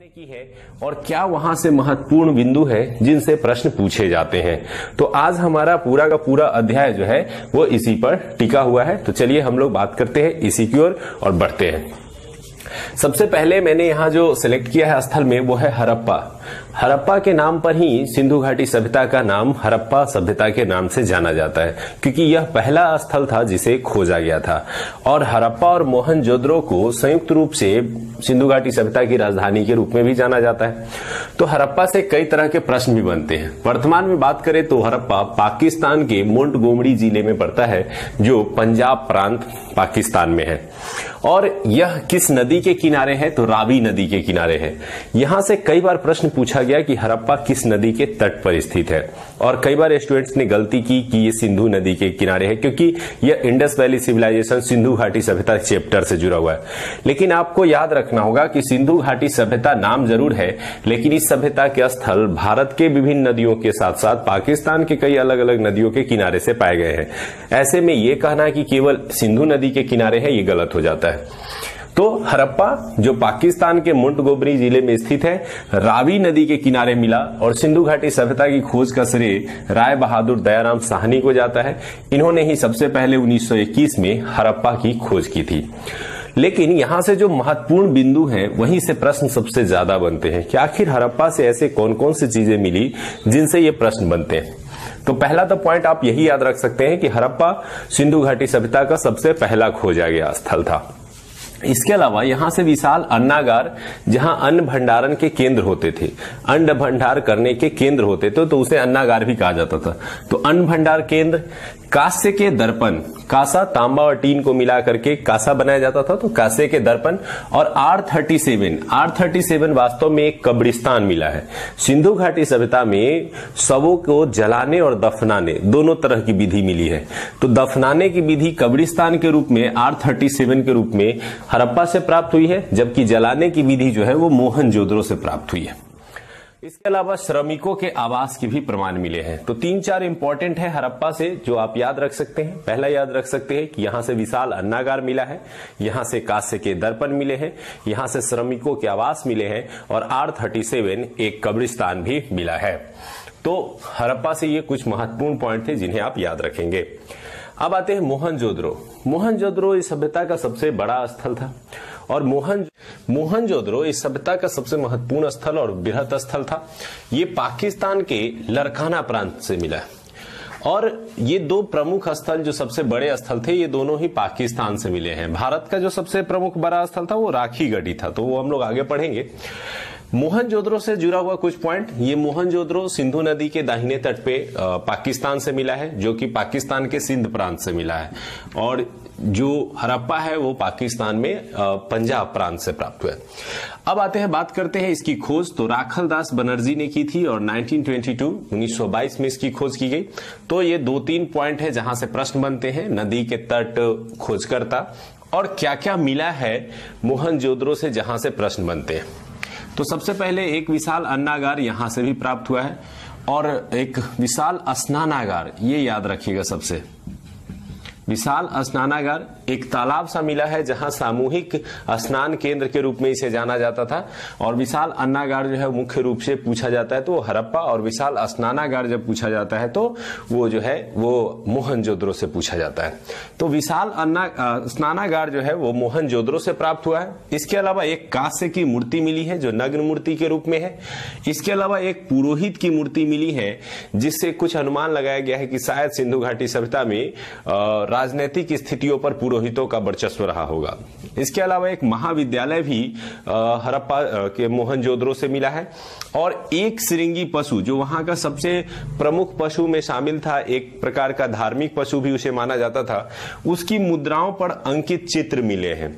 की है और क्या वहां से महत्वपूर्ण बिंदु है जिनसे प्रश्न पूछे जाते हैं। तो आज हमारा पूरा का पूरा अध्याय जो है वो इसी पर टिका हुआ है। तो चलिए हम लोग बात करते हैं इसी की ओर और बढ़ते हैं। सबसे पहले मैंने यहाँ जो सिलेक्ट किया है स्थल में वो है हड़प्पा। हड़प्पा के नाम पर ही सिंधु घाटी सभ्यता का नाम हड़प्पा सभ्यता के नाम से जाना जाता है, क्योंकि यह पहला स्थल था जिसे खोजा गया था। और हड़प्पा और मोहनजोदड़ो को संयुक्त रूप से सिंधु घाटी सभ्यता की राजधानी के रूप में भी जाना जाता है। तो हड़प्पा से कई तरह के प्रश्न भी बनते हैं। वर्तमान में बात करें तो हड़प्पा पाकिस्तान के मोंटगोमरी जिले में पड़ता है, जो पंजाब प्रांत पाकिस्तान में है। और यह किस नदी के किनारे है? तो रावी नदी के किनारे है। यहां से कई बार प्रश्न पूछा गया कि हड़प्पा किस नदी के तट पर स्थित है, और कई बार स्टूडेंट्स ने गलती की कि ये सिंधु नदी के किनारे है, क्योंकि यह इंडस वैली सिविलाइजेशन सिंधु घाटी सभ्यता चैप्टर से जुड़ा हुआ है। लेकिन आपको याद रखना होगा कि सिंधु घाटी सभ्यता नाम जरूर है, लेकिन इस सभ्यता के स्थल भारत के विभिन्न नदियों के साथ साथ पाकिस्तान के कई अलग अलग नदियों के किनारे से पाए गए हैं। ऐसे में यह कहना कि केवल सिंधु नदी के किनारे है, ये गलत हो जाता है। तो हड़प्पा जो पाकिस्तान के मोंटगोमरी जिले में स्थित है, रावी नदी के किनारे मिला, और सिंधु घाटी सभ्यता की खोज का श्रेय राय बहादुर दयाराम साहनी को जाता है। इन्होंने ही सबसे पहले 1921 में हड़प्पा की खोज की थी। लेकिन यहां से जो महत्वपूर्ण बिंदु हैं, वहीं से प्रश्न सबसे ज्यादा बनते हैं कि आखिर हड़प्पा से ऐसे कौन कौन सी चीजें मिली जिनसे ये प्रश्न बनते हैं। तो पहला तो पॉइंट आप यही याद रख सकते हैं कि हड़प्पा सिंधु घाटी सभ्यता का सबसे पहला खोजा गया स्थल था। इसके अलावा यहां से विशाल अन्नागार, जहां अन्न भंडारण के केंद्र होते थे, अन्न भंडार करने के केंद्र होते थे, तो उसे अन्नागार भी कहा जाता था। तो अन्न भंडार केंद्र, कांस्य के दर्पण, कांसा तांबा और टीन को मिला करके कांसा बनाया जाता था, तो कांसे के दर्पण, और R37 वास्तव में एक कब्रिस्तान मिला है। सिंधु घाटी सभ्यता में शवों को जलाने और दफनाने दोनों तरह की विधि मिली है। तो दफनाने की विधि कब्रिस्तान के रूप में R37 के रूप में हड़प्पा से प्राप्त हुई है, जबकि जलाने की विधि जो है वो मोहनजोदड़ो से प्राप्त हुई है। इसके अलावा श्रमिकों के आवास के भी प्रमाण मिले हैं। तो 3-4 इंपॉर्टेंट है हड़प्पा से जो आप याद रख सकते हैं। पहला याद रख सकते हैं कि यहां से विशाल अन्नागार मिला है, यहां से कांस्य के दर्पण मिले हैं, यहां से श्रमिकों के आवास मिले हैं, और R37 एक कब्रिस्तान भी मिला है। तो हड़प्पा से ये कुछ महत्वपूर्ण पॉइंट थे जिन्हें आप याद रखेंगे। अब आते हैं मोहनजोदड़ो। मोहनजोदड़ो इस सभ्यता का सबसे बड़ा स्थल था, और मोहनजोदड़ो इस सभ्यता का सबसे महत्वपूर्ण स्थल और बृहत स्थल था। ये पाकिस्तान के लरकाना प्रांत से मिला है, और ये दो प्रमुख स्थल जो सबसे बड़े स्थल थे, ये दोनों ही पाकिस्तान से मिले हैं। भारत का जो सबसे प्रमुख बड़ा स्थल था वो राखीगढ़ी था, तो वो हम लोग आगे पढ़ेंगे। मोहनजोदड़ो से जुड़ा हुआ कुछ पॉइंट, ये मोहनजोदड़ो सिंधु नदी के दाहिने तट पे पाकिस्तान से मिला है, जो कि पाकिस्तान के सिंध प्रांत से मिला है, और जो हड़प्पा है वो पाकिस्तान में पंजाब प्रांत से प्राप्त हुआ है। अब आते हैं, बात करते हैं इसकी खोज। तो राखलदास बनर्जी ने की थी, और 1922 में इसकी खोज की गई। तो ये 2-3 पॉइंट है जहां से प्रश्न बनते हैं। नदी के तट, खोजकर्ता, और क्या क्या मिला है मोहनजोदड़ो से जहां से प्रश्न बनते हैं। तो सबसे पहले एक विशाल अन्नागार यहां से भी प्राप्त हुआ है, और एक विशाल स्नानागार, ये याद रखिएगा। सबसे विशाल स्नानागार एक तालाब सा मिला है जहां सामूहिक स्नान केंद्र के रूप में इसे जाना जाता था। और विशाल अन्नागार जो है मुख्य रूप से पूछा जाता है तो हड़प्पा, और विशाल स्नानागार जब पूछा जाता है तो वो जो है वो मोहनजोदड़ो से पूछा जाता है। तो विशाल स्नानागार जो है वो मोहनजोदड़ो से प्राप्त हुआ है। इसके अलावा एक कांस्य की मूर्ति मिली है जो नग्न मूर्ति के रूप में है। इसके अलावा एक पुरोहित की मूर्ति मिली है, जिससे कुछ अनुमान लगाया गया है कि शायद सिंधु घाटी सभ्यता में राजनीतिक स्थितियों पर पुरोहितों का वर्चस्व रहा होगा। इसके अलावा एक महाविद्यालय भी हड़प्पा के मोहनजोदड़ो से मिला है, और एक श्रृंगी पशु जो वहां का सबसे प्रमुख पशु में शामिल था, एक प्रकार का धार्मिक पशु भी उसे माना जाता था, उसकी मुद्राओं पर अंकित चित्र मिले हैं।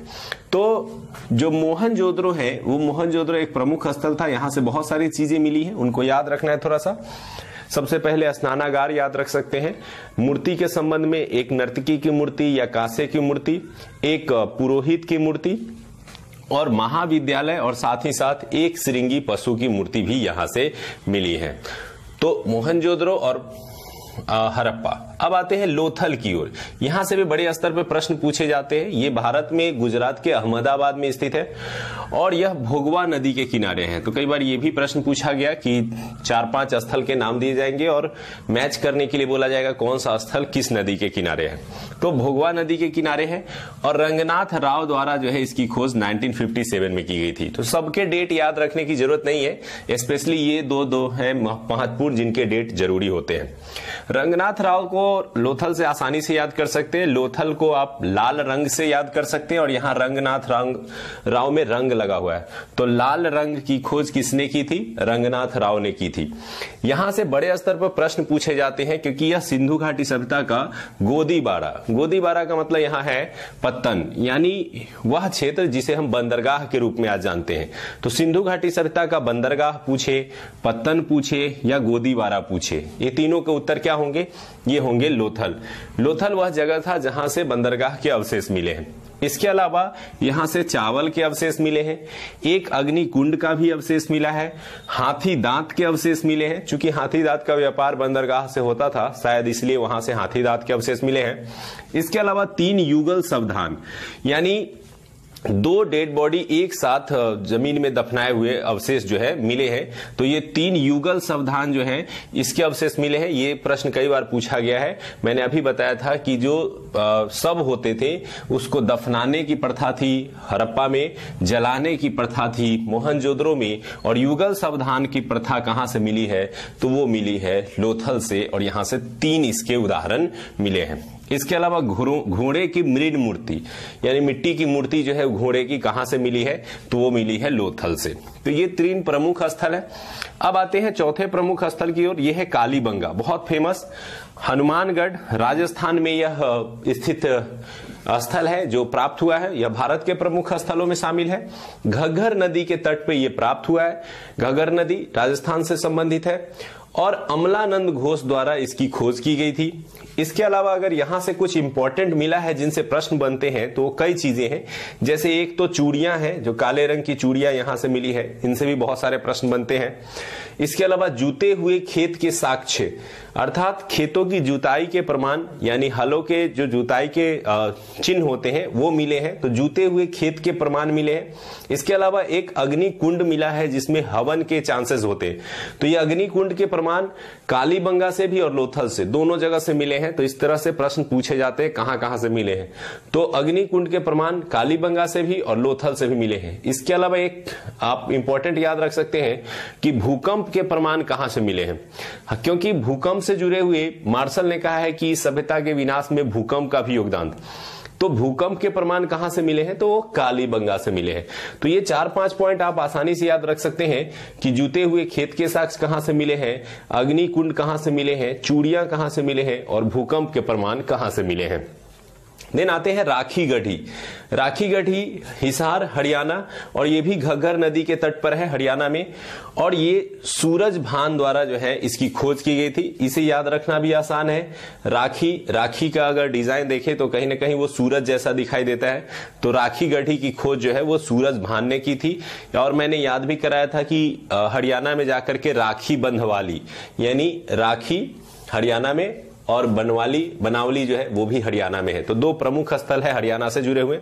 तो जो मोहनजोदड़ो है वो मोहनजोदड़ो एक प्रमुख स्थल था, यहां से बहुत सारी चीजें मिली हैं, उनको याद रखना है थोड़ा सा। सबसे पहले स्नानागार याद रख सकते हैं। मूर्ति के संबंध में एक नर्तकी की मूर्ति या कांसे की मूर्ति, एक पुरोहित की मूर्ति, और महाविद्यालय, और साथ ही साथ एक श्रृंगी पशु की मूर्ति भी यहां से मिली है। तो मोहनजोदड़ो और हड़प्पा अब आते हैं लोथल की ओर। यहां से भी बड़े स्तर पर प्रश्न पूछे जाते हैं। ये भारत में गुजरात के अहमदाबाद में स्थित है और यह भोगवा नदी के किनारे है। तो कई बार ये भी प्रश्न पूछा गया कि 4-5 स्थल के नाम दिए जाएंगे और मैच करने के लिए बोला जाएगा कौन सा स्थल किस नदी के किनारे है। तो भोगवा नदी के किनारे है और रंगनाथ राव द्वारा जो है इसकी खोज 1957 में की गई थी। तो सबके डेट याद रखने की जरूरत नहीं है, स्पेशली ये दो है महत्वपूर्ण जिनके डेट जरूरी होते हैं। रंगनाथ राव को लोथल से आसानी से याद कर सकते हैं, लोथल को आप लाल रंग से याद कर सकते हैं और यहां रंगनाथ राव में रंग लगा हुआ है। तो लाल रंग की खोज किसने की थी? रंगनाथ राव ने की थी। यहां से बड़े स्तर पर प्रश्न पूछे जाते हैं क्योंकि यह सिंधु घाटी सभ्यता का गोदीबाड़ा का मतलब यहां है पत्तन, यानी वह क्षेत्र जिसे हम बंदरगाह के रूप में आज जानते हैं। तो सिंधु घाटी सभ्यता का बंदरगाह पूछे, पत्तन पूछे या गोदीबाड़ा पूछे, ये तीनों के उत्तर क्या होंगे? ये होंगे लोथल। लोथल वह जगह था जहां से बंदरगाह के अवशेष मिले हैं। इसके अलावा यहां से चावल के अवशेष मिले हैं, एक अग्नि कुंड का भी अवशेष मिला है, हाथी दांत के अवशेष मिले हैं। चूंकि हाथी दांत का व्यापार बंदरगाह से होता था शायद इसलिए वहां से हाथी दांत के अवशेष मिले हैं। इसके अलावा 3 युगल शवधान, यानी 2 डेड बॉडी एक साथ जमीन में दफनाए हुए अवशेष जो है मिले हैं। तो ये 3 युगल शवधान जो है इसके अवशेष मिले हैं। ये प्रश्न कई बार पूछा गया है। मैंने अभी बताया था कि जो शव होते थे उसको दफनाने की प्रथा थी हड़प्पा में, जलाने की प्रथा थी मोहनजोदड़ो में, और युगल शवधान की प्रथा कहां से मिली है? तो वो मिली है लोथल से, और यहां से 3 इसके उदाहरण मिले हैं। इसके अलावा घोड़े की मृण मूर्ति, यानी मिट्टी की मूर्ति जो है घोड़े की कहां से मिली है? तो वो मिली है लोथल से। तो ये 3 प्रमुख स्थल है। अब आते हैं चौथे प्रमुख स्थल की ओर। यह है कालीबंगा, बहुत फेमस, हनुमानगढ़ राजस्थान में यह स्थित स्थल है जो प्राप्त हुआ है। यह भारत के प्रमुख स्थलों में शामिल है। घग्गर नदी के तट पे यह प्राप्त हुआ है। घग्गर नदी राजस्थान से संबंधित है और अमलानंद घोष द्वारा इसकी खोज की गई थी। इसके अलावा अगर यहां से कुछ इंपॉर्टेंट मिला है जिनसे प्रश्न बनते हैं तो कई चीजें हैं। जैसे एक तो चूड़ियां हैं, जो काले रंग की चूड़ियां यहां से मिली है, इनसे भी बहुत सारे प्रश्न बनते हैं। इसके अलावा जूते हुए खेत के साक्ष्य, अर्थात खेतों की जुताई के प्रमाण, यानी हलों के जो जुताई के चिन्ह होते हैं वो मिले हैं। तो जूते हुए खेत के प्रमाण मिले हैं। इसके अलावा एक अग्नि कुंड मिला है जिसमें हवन के चांसेस होते हैं। तो ये अग्नि कुंड के प्रमाण कालीबंगा से भी और लोथल से, दोनों जगह से मिले हैं। तो इस तरह से प्रश्न पूछे जाते हैं कहां कहां से मिले हैं। तो अग्नि कुंड के प्रमाण कालीबंगा से भी और लोथल से भी मिले हैं। इसके अलावा एक आप इंपॉर्टेंट याद रख सकते हैं कि भूकंप के प्रमाण कहां से मिले हैं, क्योंकि भूकंप से जुड़े हुए मार्शल ने कहा है कि सभ्यता के विनाश में भूकंप का भी योगदान। तो भूकंप के प्रमाण कहां से मिले हैं? तो वो कालीबंगा से मिले हैं। तो ये 4-5 पॉइंट आप आसानी से याद रख सकते हैं कि जूते हुए खेत के साक्ष्य कहां से मिले हैं, अग्नि कुंड कहां से मिले हैं, चूड़ियां कहां से मिले हैं और भूकंप के प्रमाण कहां से मिले हैं। देन आते हैं राखी गढ़ी हिसार हरियाणा, और ये भी घग्गर नदी के तट पर है हरियाणा में, और ये सूरज भान द्वारा जो है इसकी खोज की गई थी। इसे याद रखना भी आसान है। राखी का अगर डिजाइन देखें तो कहीं ना कहीं वो सूरज जैसा दिखाई देता है। तो राखी गढ़ी की खोज जो है वो सूरज भान ने की थी। और मैंने याद भी कराया था कि हरियाणा में जाकर के राखी बंधवाली, यानी राखी हरियाणा में और बनावली जो है वो भी हरियाणा में है। तो 2 प्रमुख स्थल है हरियाणा से जुड़े हुए।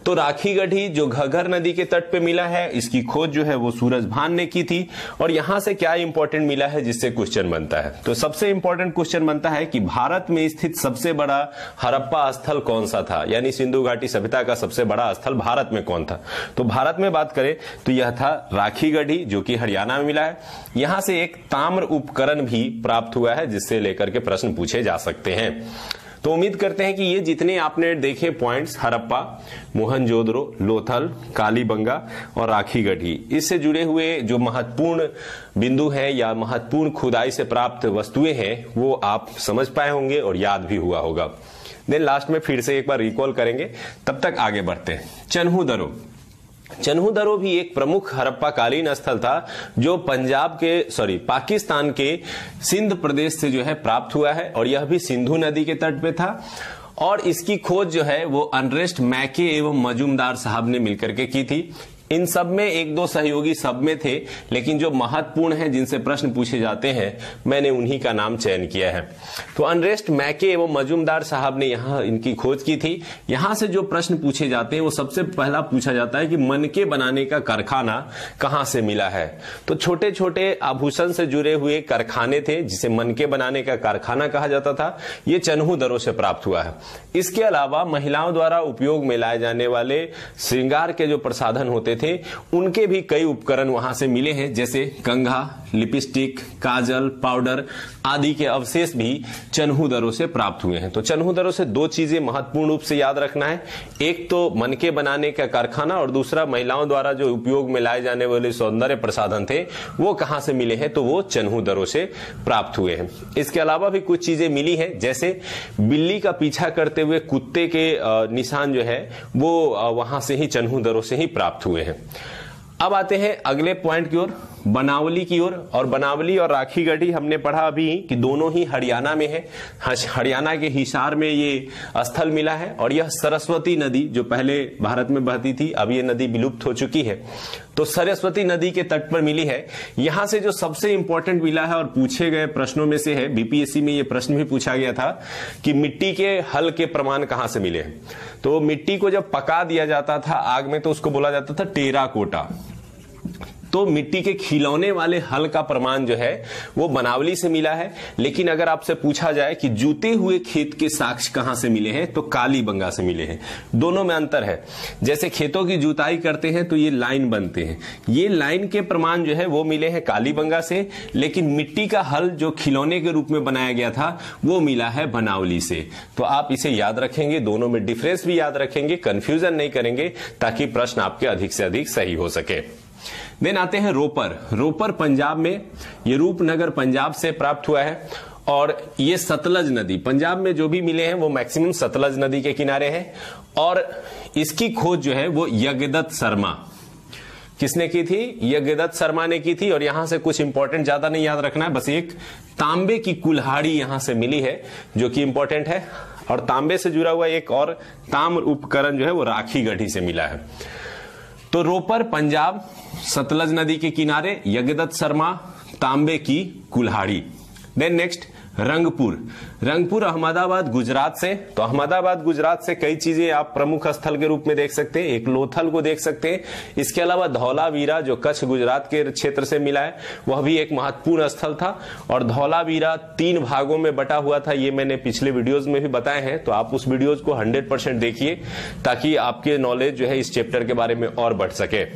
तो राखी गढ़ी जो घग्गर नदी के तट पे मिला है, इसकी खोज जो है वो सूरज भान ने की थी। और यहां से क्या इंपॉर्टेंट मिला है जिससे क्वेश्चन बनता है? तो सबसे इंपॉर्टेंट क्वेश्चन बनता है कि भारत में स्थित सबसे बड़ा हड़प्पा स्थल कौन सा था, यानी सिंधु घाटी सभ्यता का सबसे बड़ा स्थल भारत में कौन था? तो भारत में बात करें तो यह था राखी गढ़ी, जो कि हरियाणा में मिला है। यहां से एक ताम्र उपकरण भी प्राप्त हुआ है जिससे लेकर के प्रश्न पूछे जा सकते हैं। तो उम्मीद करते हैं कि ये जितने आपने देखे पॉइंट्स, हड़प्पा, मोहनजोदड़ो, लोथल, कालीबंगा और राखी गढ़ी, इससे जुड़े हुए जो महत्वपूर्ण बिंदु हैं या महत्वपूर्ण खुदाई से प्राप्त वस्तुएं हैं वो आप समझ पाए होंगे और याद भी हुआ होगा। देन लास्ट में फिर से एक बार रिकॉल करेंगे, तब तक आगे बढ़ते हैं। चन्हू दरो भी एक प्रमुख हड़प्पा कालीन स्थल था जो पाकिस्तान के सिंध प्रदेश से जो है प्राप्त हुआ है, और यह भी सिंधु नदी के तट पे था। और इसकी खोज जो है वो अनरेस्ट मैके एवं मजूमदार साहब ने मिलकर के की थी। इन सब में एक दो सहयोगी सब में थे, लेकिन जो महत्वपूर्ण हैं जिनसे प्रश्न पूछे जाते हैं मैंने उन्हीं का नाम चयन किया है। तो अनरेस्ट मैके एवं मजूमदार साहब ने यहां इनकी खोज की थी। यहां से जो प्रश्न पूछे जाते हैं वो सबसे पहला पूछा जाता है कि मनके बनाने का कारखाना कहां से मिला है। तो छोटे छोटे आभूषण से जुड़े हुए कारखाने थे जिसे मनके बनाने का कारखाना कहा जाता था, ये चन्हू दरों से प्राप्त हुआ है। इसके अलावा महिलाओं द्वारा उपयोग में लाए जाने वाले श्रृंगार के जो प्रसाधन होते थे उनके भी कई उपकरण वहां से मिले हैं, जैसे कंघा, लिपस्टिक, काजल, पाउडर आदि के अवशेष भी चन्हू दरों से प्राप्त हुए हैं। तो चन्हू दरों से दो चीजें महत्वपूर्ण रूप से याद रखना है, एक तो मनके बनाने का कारखाना और दूसरा महिलाओं द्वारा जो उपयोग में लाए जाने वाले सौंदर्य प्रसाधन थे वो कहां से मिले हैं, तो वो चन्हू दरों से प्राप्त हुए हैं। इसके अलावा भी कुछ चीजें मिली हैं, जैसे बिल्ली का पीछा करते हुए कुत्ते के निशान जो है वो वहां से ही चन्हू दरों से ही प्राप्त हुए हैं। अब आते हैं अगले पॉइंट की ओर, बनावली की ओर। और बनावली और राखी गढ़ी हमने पढ़ा अभी कि दोनों ही हरियाणा में है। हरियाणा के हिसार में ये स्थल मिला है और यह सरस्वती नदी जो पहले भारत में बहती थी, अब ये नदी विलुप्त हो चुकी है, तो सरस्वती नदी के तट पर मिली है। यहां से जो सबसे इंपॉर्टेंट मिला है और पूछे गए प्रश्नों में से है, बीपीएससी में ये प्रश्न भी पूछा गया था कि मिट्टी के हल के प्रमाण कहां से मिले हैं। तो मिट्टी को जब पका दिया जाता था आग में तो उसको बोला जाता था टेराकोटा। तो मिट्टी के खिलौने वाले हल का प्रमाण जो है वो बनावली से मिला है। लेकिन अगर आपसे पूछा जाए कि जूते हुए खेत के साक्ष्य कहां से मिले हैं, तो कालीबंगा से मिले हैं। दोनों में अंतर है, जैसे खेतों की जुताई करते हैं तो ये लाइन बनते हैं, ये लाइन के प्रमाण जो है वो मिले हैं कालीबंगा से, लेकिन मिट्टी का हल जो खिलौने के रूप में बनाया गया था वो मिला है बनावली से। तो आप इसे याद रखेंगे, दोनों में डिफरेंस भी याद रखेंगे, कंफ्यूजन नहीं करेंगे, ताकि प्रश्न आपके अधिक से अधिक सही हो सके। देन आते हैं रोपर। रोपर पंजाब में, ये रूपनगर पंजाब से प्राप्त हुआ है और ये सतलज नदी, पंजाब में जो भी मिले हैं वो मैक्सिमम सतलज नदी के किनारे हैं। और इसकी खोज जो है वो यज्ञदत्त शर्मा, किसने की थी? यज्ञदत्त शर्मा ने की थी। और यहां से कुछ इंपॉर्टेंट ज्यादा नहीं याद रखना है, बस एक तांबे की कुल्हाड़ी यहां से मिली है जो कि इंपॉर्टेंट है। और तांबे से जुड़ा हुआ एक और ताम्र उपकरण जो है वो राखी गढ़ी से मिला है। तो रोपर पंजाब, सतलज नदी के किनारे, यज्ञदत्त शर्मा, तांबे की कुल्हाड़ी। Then next Rangpur. रंगपुर अहमदाबाद गुजरात से। तो अहमदाबाद गुजरात से कई चीजें आप प्रमुख स्थल के रूप में देख सकते हैं, एक लोथल को देख सकते हैं। इसके अलावा धौलावीरा जो कच्छ गुजरात के क्षेत्र से मिला है वह भी एक महत्वपूर्ण स्थल था। और धौलावीरा 3 भागों में बटा हुआ था, ये मैंने पिछले वीडियोज में भी बताए हैं, तो आप उस वीडियोज को 100% देखिए ताकि आपके नॉलेज जो है इस चैप्टर के बारे में और बढ़ सके।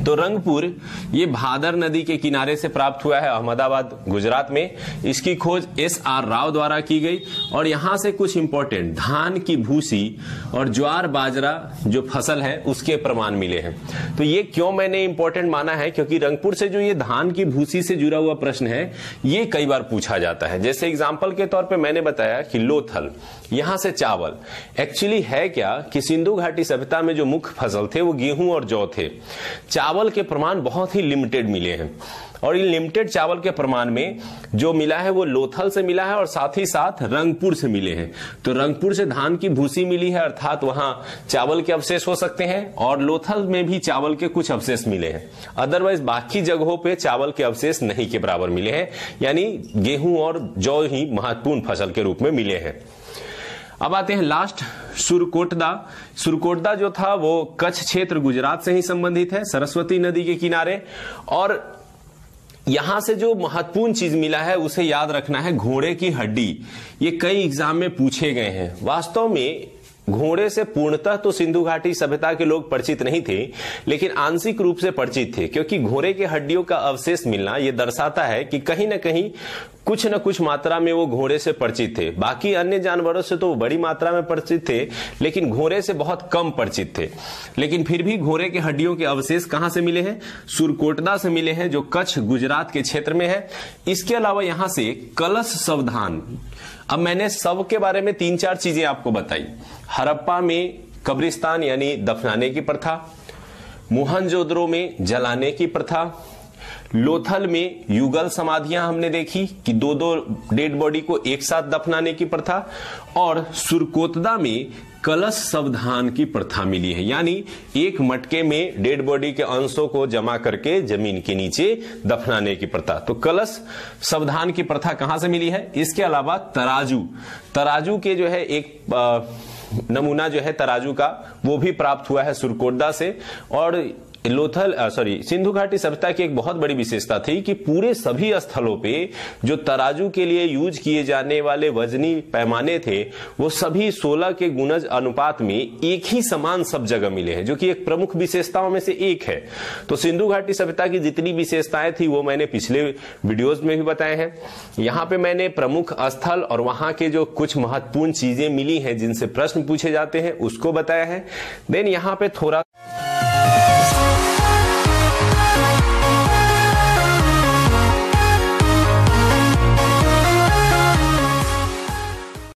तो रंगपुर ये भादर नदी के किनारे से प्राप्त हुआ है अहमदाबाद गुजरात में। इसकी खोज SR राव द्वारा की गई। और यहां से कुछ इंपॉर्टेंट धान की भूसी और ज्वार बाजरा जो फसल है उसके प्रमाण मिले हैं। तो ये क्यों मैंने इंपॉर्टेंट माना है, क्योंकि रंगपुर से जो ये धान की भूसी से जुड़ा हुआ प्रश्न है ये कई बार पूछा जाता है। जैसे एग्जाम्पल के तौर पर मैंने बताया कि लोथल, यहां से चावल, एक्चुअली है क्या कि सिंधु घाटी सभ्यता में जो मुख्य फसल थे वो गेहूं और जौ थे। चावल के प्रमाण बहुत ही लिमिटेड मिले हैं और इन लिमिटेड चावल के प्रमाण में जो मिला है वो लोथल से मिला है और साथ ही साथ रंगपुर से मिले हैं। तो रंगपुर से धान की भूसी मिली है, अर्थात वहां चावल के अवशेष हो सकते हैं, और लोथल में भी चावल के कुछ अवशेष मिले हैं। अदरवाइज बाकी जगहों पे चावल के अवशेष नहीं के बराबर मिले हैं, यानी गेहूं और जौ ही महत्वपूर्ण फसल के रूप में मिले हैं। अब आते हैं लास्ट, सुरकोटदा। सुरकोटदा जो था वो कच्छ क्षेत्र गुजरात से ही संबंधित है, सरस्वती नदी के किनारे। और यहां से जो महत्वपूर्ण चीज मिला है उसे याद रखना है, घोड़े की हड्डी। ये कई एग्जाम में पूछे गए हैं। वास्तव में घोड़े से पूर्णतः तो सिंधु घाटी सभ्यता के लोग परिचित नहीं थे, लेकिन आंशिक रूप से परिचित थे, क्योंकि घोड़े के हड्डियों का अवशेष मिलना यह दर्शाता है कि कहीं न कहीं कुछ न कुछ मात्रा में वो घोड़े से परिचित थे। बाकी अन्य जानवरों से तो बड़ी मात्रा में परिचित थे, लेकिन घोड़े से बहुत कम परिचित थे। लेकिन फिर भी घोड़े के हड्डियों के अवशेष कहां से मिले हैं? सुरकोटदा से मिले हैं, जो कच्छ गुजरात के क्षेत्र में है। इसके अलावा यहां से कलश सावधान। अब मैंने शव के बारे में 3-4 चीजें आपको बताई। हड़प्पा में कब्रिस्तान यानी दफनाने की प्रथा, मोहनजोदड़ो में जलाने की प्रथा, लोथल में युगल समाधियां हमने देखी कि दो दो डेड बॉडी को एक साथ दफनाने की प्रथा, और सुरकोतदा में कलश सावधान की प्रथा मिली है, यानी एक मटके में डेड बॉडी के अंशों को जमा करके जमीन के नीचे दफनाने की प्रथा। तो कलश सावधान की प्रथा कहां से मिली है? इसके अलावा तराजू के जो है एक नमूना जो है तराजू का, वो भी प्राप्त हुआ है सुरकोतदा से। और सिंधु घाटी सभ्यता की एक बहुत बड़ी विशेषता थी कि पूरे सभी स्थलों पे जो तराजू के लिए यूज किए जाने वाले वजनी पैमाने थे वो सभी 16 के गुणज अनुपात में एक ही समान सब जगह मिले हैं, जो कि एक प्रमुख विशेषताओं में से एक है। तो सिंधु घाटी सभ्यता की जितनी विशेषताएं थी वो मैंने पिछले वीडियोज में भी बताए हैं। यहां पे मैंने प्रमुख स्थल और वहां के जो कुछ महत्वपूर्ण चीजें मिली हैं जिनसे प्रश्न पूछे जाते हैं उसको बताया है। देन यहां पे थोड़ा